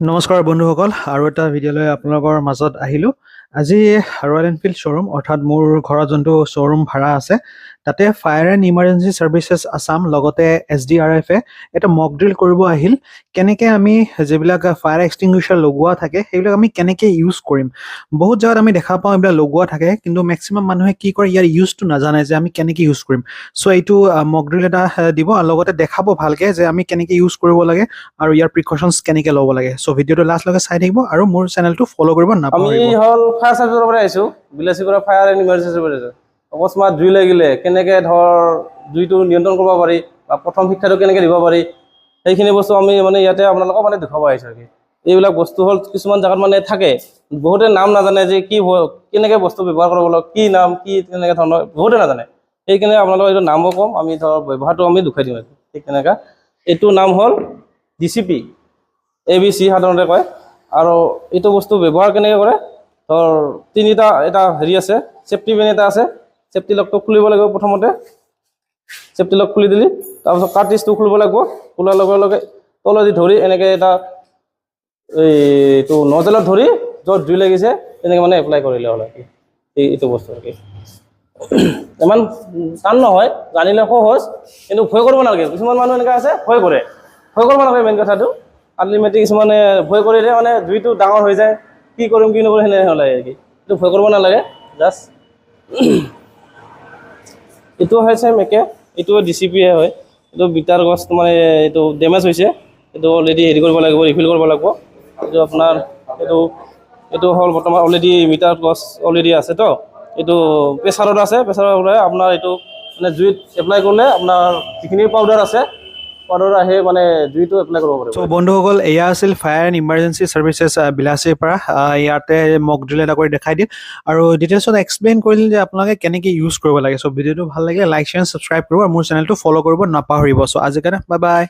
নমস্কাৰ বন্ধুসকল আৰু এটা ভিডিঅ'লৈ আপোনালোকৰ মাজত আহিলোঁ। আজি ৰয়েল এনফিল্ড শ্ব'ৰুম অৰ্থাৎ মোৰ ঘৰত যোনটো শ্ব'ৰুম ভাড়া আছে তাতে fire and emergency services Assam লগতে SDRF-এ এটা মক ড্ৰিল কৰিব আহিল। কেনেকৈ আমি যিবিলাক ফায়াৰ এক্সটিংগুইশ্বাৰ লগোৱা থাকে সেইবিলাক আমি কেনেকৈ ইউজ কৰিম। বহুত জেগাত আমি দেখা পাওঁ এইবিলাক লগোৱা থাকে, কিন্তু মেক্সিমাম মানুহে কি কৰে ইয়াৰ ইউজটো নাজানে যে আমি কেনেকৈ ইউজ কৰিম। চ' এইটো মক ড্ৰিল এটা দিব আৰু লগতে দেখাব ভালকৈ যে আমি কেনেকৈ ইউজ কৰিব লাগে আৰু ইয়াৰ প্ৰিকশ্যনছ কেনেকৈ ল'ব লাগে। চ' ভিডিঅ'টো লাষ্টলৈকে চাই থাকিব আৰু মোৰ চেনেলটো ফ'ল' কৰিব নাপাহৰিব। আমি হল ফায়াৰ সাৰ্ভিসৰ পৰা আহিছো, বিলাসীৰ পৰা ফায়াৰ এণ্ড ইমাৰ্জেঞ্চি ছাৰ্ভিচেছ। অকস্মাত জুই লাগিলে কেনেকৈ জুইটো নিয়ন্ত্ৰণ কৰিব পাৰি বা প্ৰথম শিক্ষাটো কেনেকৈ দিব পাৰি, সেইখিনি বস্তু আমি ইয়াতে আপোনালোকক দেখাব আহিছোঁ। এইবিলাক বস্তু হ'ল কিছুমান জেগাত থাকে, বহুতে নাম নাজানে যে কি কেনেকৈ বস্তু ব্যৱহাৰ কৰিব লাগে, কি নাম কি তেনেকৈ ধৰণৰ বহুতে নাজানে। সেইকাৰণে আপোনালোকক এইটো নামো ক'ম, আমি ব্যৱহাৰটো আমি দেখুৱাই দিম। ঠিক তেনেকৈ এইটো নাম হ'ল DCP ABC সাধাৰণতে কয়। আৰু এইটো বস্তু ব্যৱহাৰ কেনেকৈ কৰে, তিনিটা এটা হেৰি আছে, চেফটি পিন এটা আছে। চেফটি লকটো খুলিব লাগিব। প্ৰথমতে চেফটি লক খুলি দিলি, তাৰপিছত কাৰ্টিজটো খুলিব লাগিব। খোলাৰ লগে লগে তলেদি ধৰি এনেকৈ এটা এইটো নজেলত ধৰি য'ত জুই লাগিছে তেনেকৈ এপ্লাই কৰিলে হ'ল। এইটো বস্তু ইমান টান নহয়, জানিলে সহজ, কিন্তু ভয় কৰিব নালাগে। কিছুমান মানুহ এনেকৈ আছে ভয় কৰে, ভয় কৰিব নালাগে। মেইন কথাটো আল্টিমেটলি কিছুমানে ভয় কৰিলে জুইটো ডাঙৰ হৈ যায়, কি কৰিম কি নকৰিম সেনেকৈ লাগে। এইটো ভয় কৰিব নালাগে। জাষ্ট এইটো হৈছে মেকে, এইটো DCP-য়ে হয়। এইটো বিটাৰ গছ এইটো ডেমেজ হৈছে, এইটো অলৰেডি হেৰি কৰিব লাগিব, ৰিফিল কৰিব লাগিব। এইটো আপোনাৰ এইটো হ'ল বৰ্তমান অলৰেডি মিটাৰ গছ অলৰেডি আছে। তো এইটো প্ৰেছাৰত আছে, প্ৰেছাৰৰ পৰা আপোনাৰ এইটো জুইত এপ্লাই কৰিলে আপোনাৰ যিখিনি পাউডাৰ আছে পাউডাৰ আহি জুইটো এপ্লাই কৰিব পাৰিব। চ' বন্ধুসকল, এয়া আছিল ফায়াৰ এণ্ড ইমাৰ্জেঞ্চি ছাৰ্ভিচেছ বিলাসীৰ পৰা। ইয়াতে মক ড্ৰিল এটা কৰি দেখাই দিম আৰু ডিটেইলছত এক্সপ্লেইন কৰি দিম যে আপোনালোকে কেনেকৈ ইউজ কৰিব লাগে। চ' ভিডিঅ'টো ভাল লাগিলে লাইক শ্বেয়াৰ ছাবস্ক্ৰাইব কৰিব আৰু মোৰ চেনেলটো ফ'ল' কৰিব নাপাহৰিব। চ' আজিৰ কাৰণে বাই বাই।